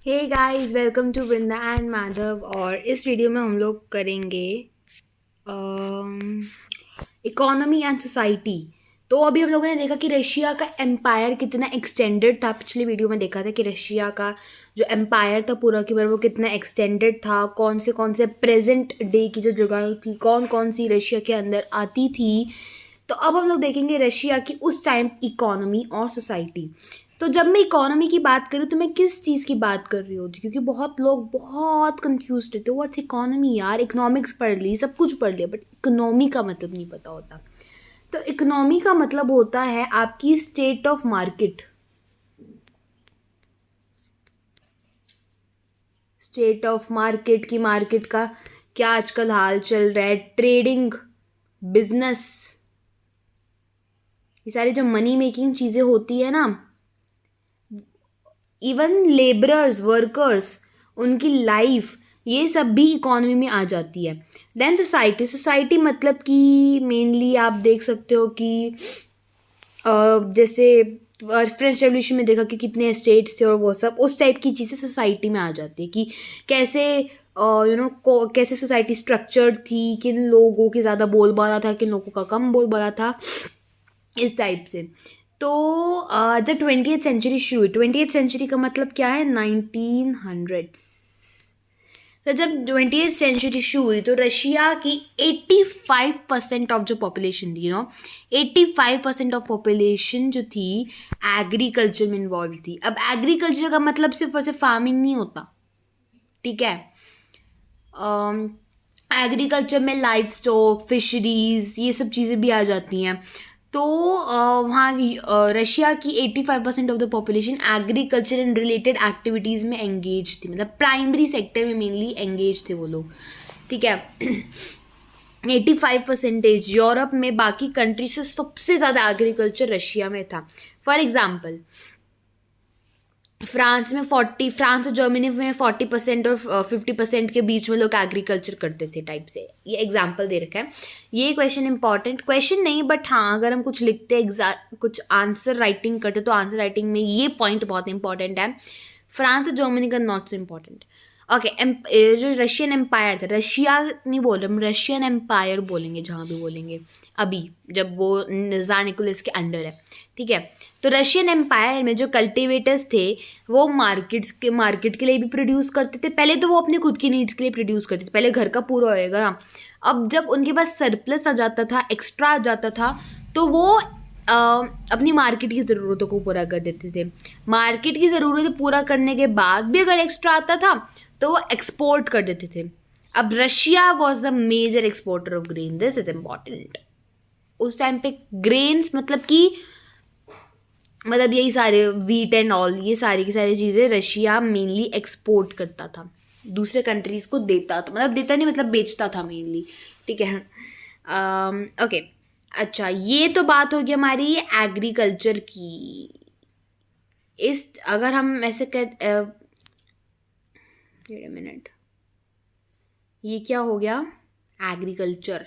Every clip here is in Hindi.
Hey guys, welcome to Vrinda and Madhav. और इस वीडियो में हम लोग करेंगे इकोनॉमी एंड सोसाइटी। तो अभी हम लोगों ने देखा कि रशिया का एम्पायर कितना एक्सटेंडेड था। पिछली वीडियो में देखा था कि रशिया का जो एम्पायर था पूरा की पूरा वो कितना एक्सटेंडेड था, कौन से प्रेजेंट डे की जो जगह थी कौन कौन सी रशिया के अंदर आती थी। तो अब हम लोग देखेंगे रशिया की उस टाइम इकोनॉमी और सोसाइटी। तो जब मैं इकोनॉमी की बात करूँ तो मैं किस चीज़ की बात कर रही होती, क्योंकि बहुत लोग बहुत कंफ्यूज रहते हैं। व्हाट्स इकोनॉमी यार, इकोनॉमिक्स पढ़ ली, सब कुछ पढ़ लिया, बट इकोनॉमी का मतलब नहीं पता होता। तो इकोनॉमी का मतलब होता है आपकी state of market. State of market की मार्केट का क्या आजकल हाल चल रहा है, ट्रेडिंग, बिजनेस, ये सारी जो मनी मेकिंग चीज़ें होती है ना, इवन लेबरर्स, वर्कर्स, उनकी लाइफ, ये सब भी इकोनॉमी में आ जाती है। Then society. सोसाइटी मतलब कि मेनली आप देख सकते हो कि जैसे फ्रेंच रेवोल्यूशन में देखा कि कितने स्टेट्स थे और वो सब उस टाइप की चीज़ें सोसाइटी में आ जाती है कि कैसे कैसे सोसाइटी स्ट्रक्चर्ड थी, किन लोगों के ज़्यादा बोलबाला था, किन लोगों का कम बोलबाला था, इस टाइप से। तो जब 20th सेंचुरी शुरू हुई, 20th सेंचुरी का मतलब क्या है, 1900s। तो जब 20th सेंचुरी शुरू हुई तो रशिया की 85% ऑफ जो पॉपुलेशन थी, 85% ऑफ पॉपुलेशन जो थी एग्रीकल्चर में इन्वॉल्व थी। अब एग्रीकल्चर का मतलब सिर्फ और सिर्फ फार्मिंग नहीं होता, ठीक है। एग्रीकल्चर में लाइव स्टॉक, फिशरीज, ये सब चीज़ें भी आ जाती हैं। तो वहाँ रशिया की 85% of the population agriculture and related activities में एंगेज थी, मतलब प्राइमरी सेक्टर में मेनली एंगेज थे वो लोग, ठीक है। 85%। यूरोप में बाकी कंट्री से सबसे ज़्यादा एग्रीकल्चर रशिया में था। फॉर एग्जाम्पल फ्रांस और जर्मनी में 40% और 50% के बीच में लोग एग्रीकल्चर करते थे टाइप से। ये एग्जाम्पल दे रखा है। ये क्वेश्चन इंपॉर्टेंट क्वेश्चन नहीं, बट हाँ अगर हम कुछ लिखते कुछ आंसर राइटिंग करते तो आंसर राइटिंग में ये पॉइंट बहुत इंपॉर्टेंट है। फ्रांस और जर्मनी का नॉट सो इम्पॉर्टेंट। ओके, जो रशियन एम्पायर था, रशिया नहीं बोल रहे हम, रशियन एम्पायर बोलेंगे जहाँ भी बोलेंगे अभी, जब वो ज़ार निकोलस के अंडर है, ठीक है। तो रशियन एम्पायर में जो कल्टिवेटर्स थे वो मार्केट के लिए भी प्रोड्यूस करते थे। पहले तो वो अपने खुद की नीड्स के लिए प्रोड्यूस करते थे, पहले घर का पूरा होएगा। अब जब उनके पास सरप्लस आ जाता था, एक्स्ट्रा आ जाता था, तो वो अपनी मार्केट की ज़रूरतों को पूरा कर देते थे। मार्केट की ज़रूरतें पूरा करने के बाद भी अगर एक्स्ट्रा आता था तो वो एक्सपोर्ट कर देते थे। अब Russia was the major exporter of grain, this is important. उस टाइम पे ग्रेन्स मतलब यही सारे वीट एंड ऑल, ये सारी की सारी चीज़ें रशिया मेनली एक्सपोर्ट करता था, दूसरे कंट्रीज को देता था, मतलब देता नहीं, मतलब बेचता था मेनली, ठीक है। ओके, अच्छा, ये तो बात होगी हमारी एग्रीकल्चर की। इस अगर हम ऐसे वेट अ मिनट, ये क्या हो गया, agriculture,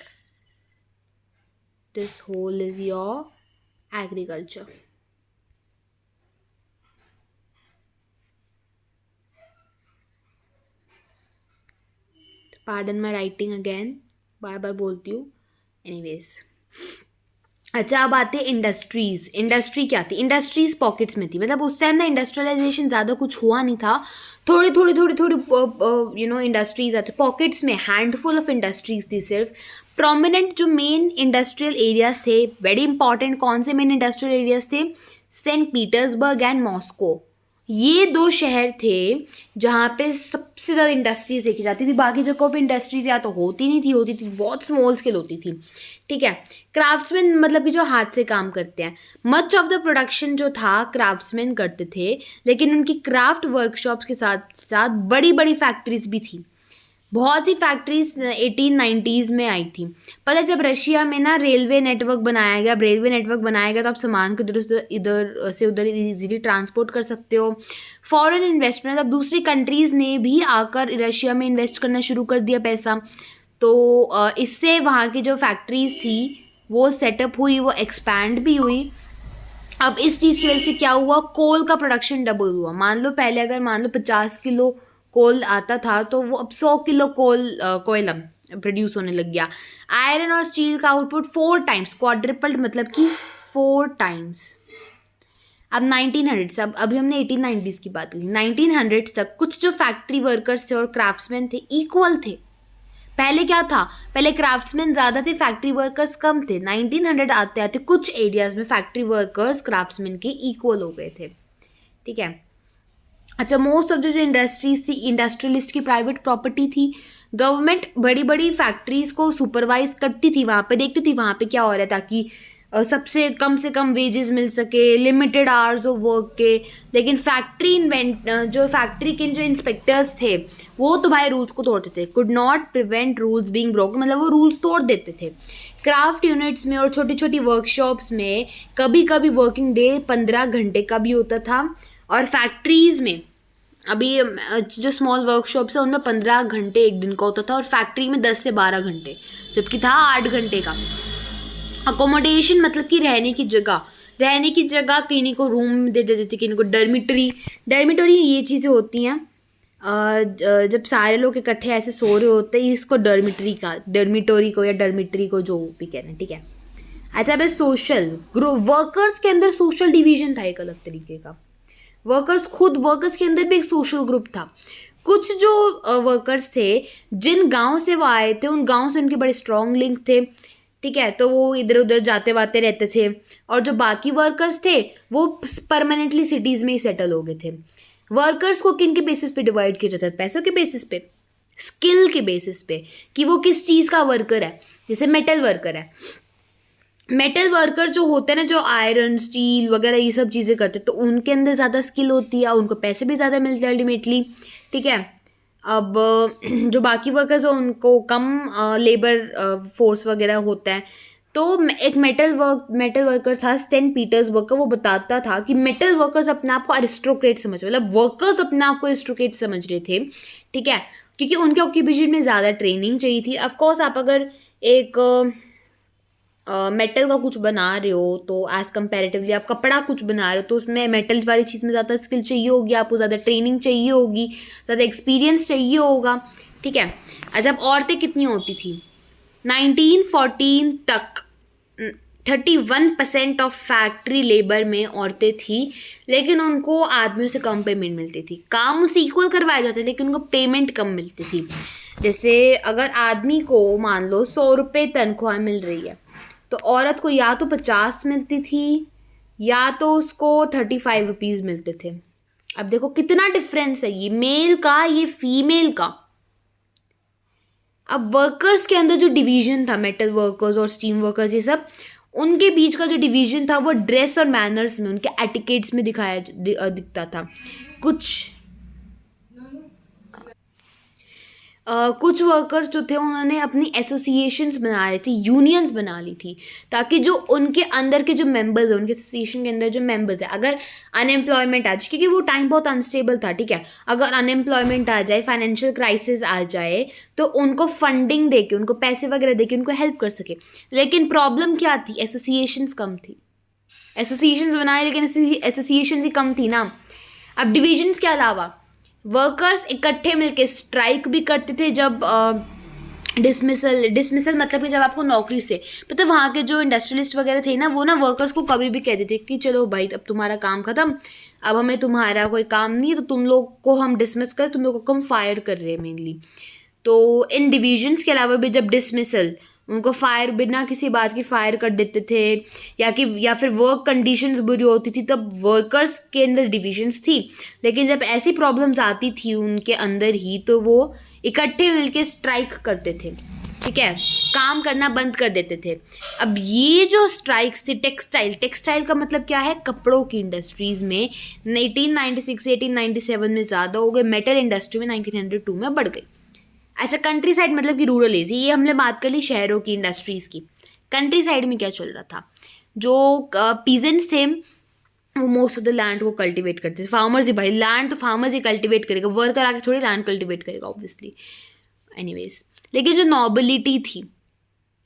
this whole is your agriculture. Pardon my writing again, बार बार बोलती हूँ। एनीवेज, अच्छा, अब आते हैं इंडस्ट्रीज। इंडस्ट्री क्या थी, इंडस्ट्रीज पॉकेट्स में थी, मतलब उस टाइम ना इंडस्ट्रियलाइजेशन ज़्यादा कुछ हुआ नहीं था। थोड़ी थोड़ी थोड़ी थोड़ी इंडस्ट्रीज आते, पॉकेट्स में हैंडफुल ऑफ इंडस्ट्रीज थी सिर्फ। प्रोमिनेंट जो मेन इंडस्ट्रियल एरियाज थे, वेरी इंपॉर्टेंट, कौन से मेन इंडस्ट्रियल एरियाज थे, सेंट पीटर्सबर्ग एंड मॉस्को। ये दो शहर थे जहाँ पे सबसे ज़्यादा इंडस्ट्रीज देखी जाती थी। बाकी जगहों पे इंडस्ट्रीज या तो होती थी बहुत स्मॉल स्केल होती थी, ठीक है। क्राफ्ट्समैन मतलब कि जो हाथ से काम करते हैं, मच ऑफ द प्रोडक्शन जो था क्राफ्ट्समैन करते थे, लेकिन उनकी क्राफ्ट वर्कशॉप्स के साथ साथ बड़ी बड़ी फैक्ट्रीज भी थी। बहुत सी फैक्ट्रीज 1890s में आई थी। पता है, जब रशिया में ना रेलवे नेटवर्क बनाया गया, तो आप सामान को इधर से उधर इजीली ट्रांसपोर्ट कर सकते हो। फॉरेन इन्वेस्टमेंट, मतलब दूसरी कंट्रीज़ ने भी आकर रशिया में इन्वेस्ट करना शुरू कर दिया पैसा। तो इससे वहाँ की जो फैक्ट्रीज थी वो सेटअप हुई, वो एक्सपैंड भी हुई। अब इस चीज़ की वजह से क्या हुआ, कोल का प्रोडक्शन डबल हुआ। मान लो पहले अगर मान लो 50 किलो कोल आता था तो वो अब 100 किलो कोयला प्रोड्यूस होने लग गया। आयरन और स्टील का आउटपुट 4 टाइम्स क्वाड्रिपल्ड, मतलब कि 4 टाइम्स। अब 1900 अब अभी हमने 1890s की बात की, 1900 तक कुछ जो फैक्ट्री वर्कर्स थे और क्राफ्ट्समैन थे इक्वल थे। पहले क्या था, पहले क्राफ्ट्समैन ज़्यादा थे, फैक्ट्री वर्कर्स कम थे। 1900 आते आते कुछ एरियाज में फैक्ट्री वर्कर्स क्राफ्ट्समैन के इक्वल हो गए थे। ठीक है। अच्छा, मोस्ट ऑफ जो इंडस्ट्रीज थी, इंडस्ट्रियलिस्ट की प्राइवेट प्रॉपर्टी थी। गवर्नमेंट बड़ी बड़ी फैक्ट्रीज को सुपरवाइज करती थी, वहाँ पे देखती थी वहाँ पे क्या हो रहा है, ताकि सबसे कम से कम वेजेस मिल सके, लिमिटेड आवर्स ऑफ वर्क के। लेकिन जो फैक्ट्री के जो इंस्पेक्टर्स थे वो तो भाई रूल्स को तोड़ते थे, could not prevent rules being broken, मतलब वो रूल्स तोड़ देते थे। क्राफ्ट यूनिट्स में और छोटी छोटी वर्कशॉप्स में कभी कभी वर्किंग डे 15 घंटे का भी होता था। और फैक्ट्रीज में अभी जो स्मॉल वर्कशॉप्स है उनमें 15 घंटे एक दिन का होता था, और फैक्ट्री में 10 से 12 घंटे, जबकि था 8 घंटे का। अकोमोडेशन मतलब कि रहने की जगह, किन्हीं को रूम दे देते थे, किन्हीं को डर्मिटोरी ये चीज़ें होती हैं जब सारे लोग इकट्ठे ऐसे सो रहे होते हैं, इसको डर्मिटोरी को या डर्मिटरी को जो भी कह रहे हैं। ठीक है। अच्छा, अब सोशल ग्रुप, वर्कर्स के अंदर सोशल डिवीजन था एक अलग तरीके का। वर्कर्स के अंदर भी एक सोशल ग्रुप था। कुछ जो वर्कर्स थे जिन गांव से वो आए थे, उन गांव से उनके बड़े स्ट्रॉन्ग लिंक थे। ठीक है, तो वो इधर उधर जाते वाते रहते थे। और जो बाकी वर्कर्स थे वो परमानेंटली सिटीज़ में ही सेटल हो गए थे। वर्कर्स को किन के बेसिस पे डिवाइड किया जाता है, पैसों के बेसिस पे, स्किल के बेसिस पे, कि वो किस चीज़ का वर्कर है। जैसे मेटल वर्कर है, मेटल वर्कर जो होते हैं ना, जो आयरन स्टील वगैरह ये सब चीज़ें करते हैं, तो उनके अंदर ज़्यादा स्किल होती है, उनको पैसे भी ज़्यादा मिलते हैं अल्टीमेटली। ठीक है। अब जो बाकी वर्कर्स हैं उनको कम लेबर फोर्स वगैरह होता है। तो एक मेटल वर्कर था सेंट पीटर्सबर्ग का, वो बताता था कि मेटल वर्कर्स अपने आप को अरिस्टोक्रेट समझ रहे, मतलब वर्कर्स अपने आप को अरिस्टोक्रेट समझ रहे थे। ठीक है, क्योंकि उनके ऑक्यूपेशन में ज़्यादा ट्रेनिंग चाहिए थी। ऑफकोर्स आप अगर एक मेटल का कुछ बना रहे हो तो एज़ कम्पेरेटिवली आप कपड़ा कुछ बना रहे हो तो उसमें मेटल वाली चीज़ में ज़्यादा स्किल चाहिए होगी, आपको ज़्यादा ट्रेनिंग चाहिए होगी, ज़्यादा एक्सपीरियंस चाहिए होगा। ठीक है। अच्छा, अब औरतें कितनी होती थी 1914 तक? 31% ऑफ फैक्ट्री लेबर में औरतें थी, लेकिन उनको आदमियों से कम पेमेंट मिलती थी। काम उनसे इक्वल करवाए जाते लेकिन उनको पेमेंट कम मिलती थी। जैसे अगर आदमी को मान लो 100 रुपये तनख्वाह मिल रही है, तो औरत को या तो 50 मिलती थी या तो उसको 35 रुपीज़ मिलते थे। अब देखो कितना डिफरेंस है, ये मेल का ये फीमेल का। अब वर्कर्स के अंदर जो डिवीजन था, मेटल वर्कर्स और स्टीम वर्कर्स ये सब, उनके बीच का जो डिवीजन था वो ड्रेस और मैनर्स में, उनके एटिकेट्स में दिखता था। कुछ वर्कर्स जो थे उन्होंने अपनी एसोसिएशंस बना ली थी, यूनियंस बना ली थी, ताकि जो उनके अंदर के जो मेंबर्स हैं, उनके एसोसिएशन के अंदर जो मेंबर्स हैं, अगर अनएम्प्लॉयमेंट आ जाए, क्योंकि वो टाइम बहुत अनस्टेबल था। ठीक है, अगर अनएम्प्लॉयमेंट आ जाए, फाइनेंशियल क्राइसिस आ जाए, तो उनको फंडिंग देके, उनको पैसे वगैरह देके उनको हेल्प कर सके। लेकिन प्रॉब्लम क्या थी, एसोसिएशंस कम थी। एसोसिएशंस बनाए लेकिन एसोसिएशंस ही कम थी ना। अब डिविजन्स के अलावा वर्कर्स इकट्ठे मिलके स्ट्राइक भी करते थे। जब डिसमिसल मतलब कि जब आपको नौकरी से, पता वहाँ के जो इंडस्ट्रियलिस्ट वगैरह थे ना, वो ना वर्कर्स को कभी भी कहते थे कि चलो भाई अब तुम्हारा काम ख़त्म, अब हमें तुम्हारा कोई काम नहीं है, तो तुम लोग को हम डिसमिस कर, तुम लोग को हम फायर कर रहे हैं मेनली। तो इन डिविजन्स के अलावा भी जब डिसमिसल, उनको फायर बिना किसी बात की फायर कर देते थे, या फिर वर्क कंडीशंस बुरी होती थी, तब वर्कर्स के अंदर डिविजन्स थी। लेकिन जब ऐसी प्रॉब्लम्स आती थी उनके अंदर ही, तो वो इकट्ठे मिलके स्ट्राइक करते थे। ठीक है, काम करना बंद कर देते थे। अब ये जो स्ट्राइक्स थी, टेक्सटाइल का मतलब क्या है, कपड़ों की इंडस्ट्रीज़ में 1896 से 1897 में ज़्यादा हो गए, मेटल इंडस्ट्री में 1902 में बढ़ गई। अच्छा, कंट्री साइड मतलब कि रूरल एरिया, ये हमने बात कर ली शहरों की इंडस्ट्रीज़ की। कंट्री साइड में क्या चल रहा था, जो पीजेंट्स थे वो मोस्ट ऑफ द लैंड को कल्टीवेट करते थे। फार्मर्स ही भाई, लैंड तो फार्मर्स ही कल्टीवेट करेगा, वर्कर आके थोड़ी लैंड कल्टीवेट करेगा ऑब्वियसली। एनीवेज, लेकिन जो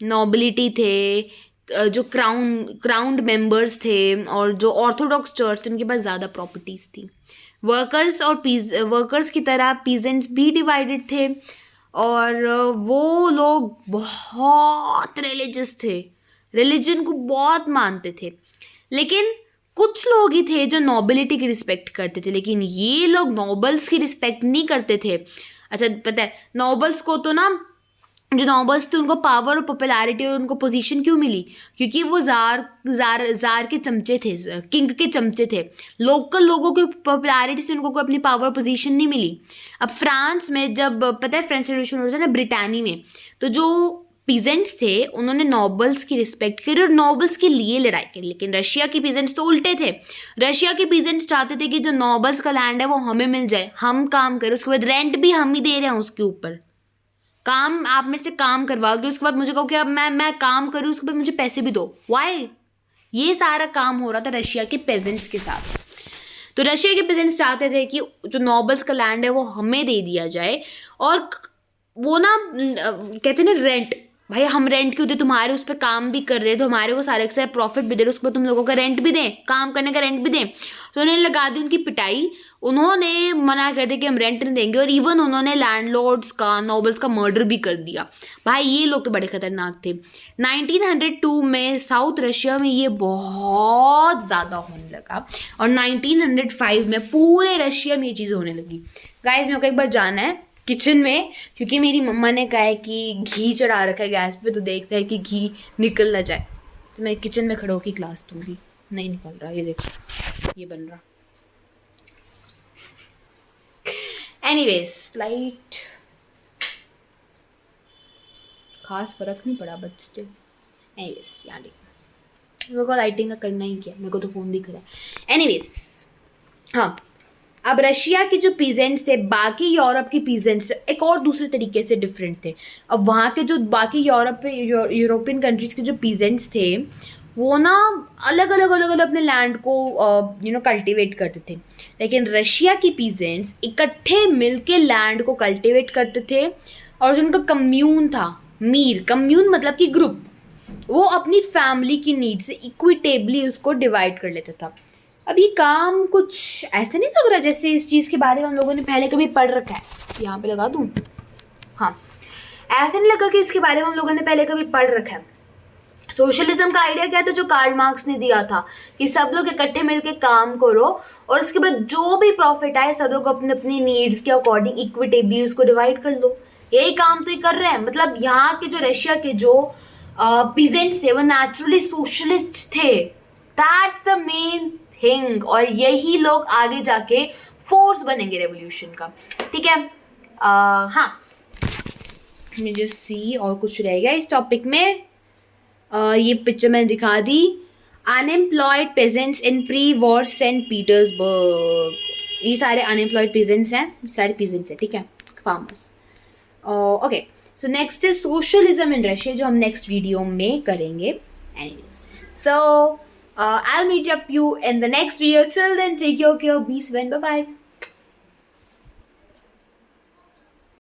नॉबिलिटी थे, जो क्राउन्ड मेंबर्स थे और जो ऑर्थोडॉक्स चर्च, उनके पास ज़्यादा प्रॉपर्टीज़ थी। वर्कर्स की तरह पीजेंट्स भी डिवाइडेड थे, और वो लोग बहुत रिलीजियस थे, रिलीजन को बहुत मानते थे। लेकिन कुछ लोग ही थे जो नोबिलिटी की रिस्पेक्ट करते थे, लेकिन ये लोग नोबल्स की रिस्पेक्ट नहीं करते थे। अच्छा, पता है नोबल्स को तो ना, जो नॉबल्स थे उनको पावर और पॉपुलैरिटी और उनको पोजीशन क्यों मिली? क्योंकि वो जार के चमचे थे, किंग के चमचे थे। लोकल लोगों की पॉपुलैरिटी से उनको कोई अपनी पावर पोजीशन नहीं मिली। अब फ्रांस में जब, पता है फ्रेंच रेवोल्यूशन हो रहा था ना ब्रिटानी में, तो जो पीजेंट्स थे उन्होंने नॉबल्स की रिस्पेक्ट करी और नॉबल्स के लिए लड़ाई करी। लेकिन रशिया के पीजेंट्स तो उल्टे थे। रशिया के पीजेंट्स चाहते थे कि जो नॉबल्स का लैंड है वो हमें मिल जाए, हम काम करें, उसके बाद रेंट भी हम ही दे रहे हैं उसके ऊपर। काम, आप मेरे से काम करवाओगे, उसके बाद मुझे कहो कि अब मैं काम करूँ, उसके बाद मुझे पैसे भी दो। वाई? ये सारा काम हो रहा था रशिया के पेजेंट्स के साथ। तो रशिया के पेजेंट्स चाहते थे कि जो नॉबल्स का लैंड है वो हमें दे दिया जाए, और वो ना कहते हैं ना रेंट, भाई हम रेंट क्यों दे, तुम्हारे उस पर काम भी कर रहे हैं तो हमारे को सारे से प्रॉफिट भी दे रहे, उसके बाद तुम लोगों का रेंट भी दें, काम करने का रेंट भी दें। तो उन्होंने लगा दी उनकी पिटाई, उन्होंने मना कर दिया कि हम रेंट नहीं देंगे, और इवन उन्होंने लैंडलॉर्ड्स का, नोबल्स का मर्डर भी कर दिया। भाई ये लोग तो बड़े खतरनाक थे। 1902 में साउथ रशिया में ये बहुत ज़्यादा होने लगा, और 1905 में पूरे रशिया में ये चीज़ें होने लगी। गाइस मेरे को एक बार जाना है किचन में, क्योंकि मेरी मम्मा ने कहा है कि घी चढ़ा रखा है गैस पे, तो देखते हैं कि घी निकल ना जाए। तो मैं किचन में खड़े होकर क्लास दूंगी। नहीं निकल रहा, ये देखो ये बन रहा। एनीवेज, लाइट खास फर्क नहीं पड़ा, बट स्टिल एनीवेज यहाँ देखो, मेरे को लाइटिंग का करना ही क्या, मेरे को तो फ़ोन दिख रहा है। एनीवेज, हाँ, अब रशिया के जो पीजेंट्स थे बाकी यूरोप के पीजेंट्स से एक और दूसरे तरीके से डिफरेंट थे। अब वहाँ के जो बाकी यूरोपियन कंट्रीज़ के जो पीजेंट्स थे वो ना अलग अलग अपने लैंड को कल्टीवेट करते थे। लेकिन रशिया की पीजेंट्स इकट्ठे मिलके लैंड को कल्टीवेट करते थे, और जो उनका कम्यून था, कम्यून मतलब कि ग्रुप, वो अपनी फैमिली की नीड से इक्विटेबली उसको डिवाइड कर लेता था। अब ये काम कुछ ऐसे नहीं लग रहा जैसे इस चीज़ के बारे में हम लोगों ने पहले कभी पढ़ रखा है। यहाँ पे लगा दूँ, हाँ, ऐसे नहीं लगा कि इसके बारे में हम लोगों ने पहले कभी पढ़ रखा है। सोशलिज्म का आइडिया क्या था जो कार्ल मार्क्स ने दिया था, कि सब लोग इकट्ठे मिलके काम करो, और उसके बाद जो भी प्रॉफिट आए सब लोग अपने अपनी नीड्स के अकॉर्डिंग इक्विटेबली उसको डिवाइड कर लो। यही काम तो ये कर रहे हैं। मतलब यहाँ के जो रशिया के जो पीजेंट्स थे वो नेचुरली सोशलिस्ट थे। दैट्स द मेन थिंग, और यही लोग आगे जाके फोर्स बनेंगे रेवोल्यूशन का। ठीक है, हाँ, मुझे सी और कुछ रह गया इस टॉपिक में। ये पिक्चर मैंने दिखा दी, unemployed peasants in pre war Saint Petersburg. ये सारे अनएम्प्लॉयड पेजेंट्स हैं, सारे पेजेंट्स हैं, ठीक है, farmers. Okay, so next is socialism in Russia, जो हम नेक्स्ट वीडियो में करेंगे। Anyways, so I'll meet up you in the next video. Till then, take care, be safe, bye bye.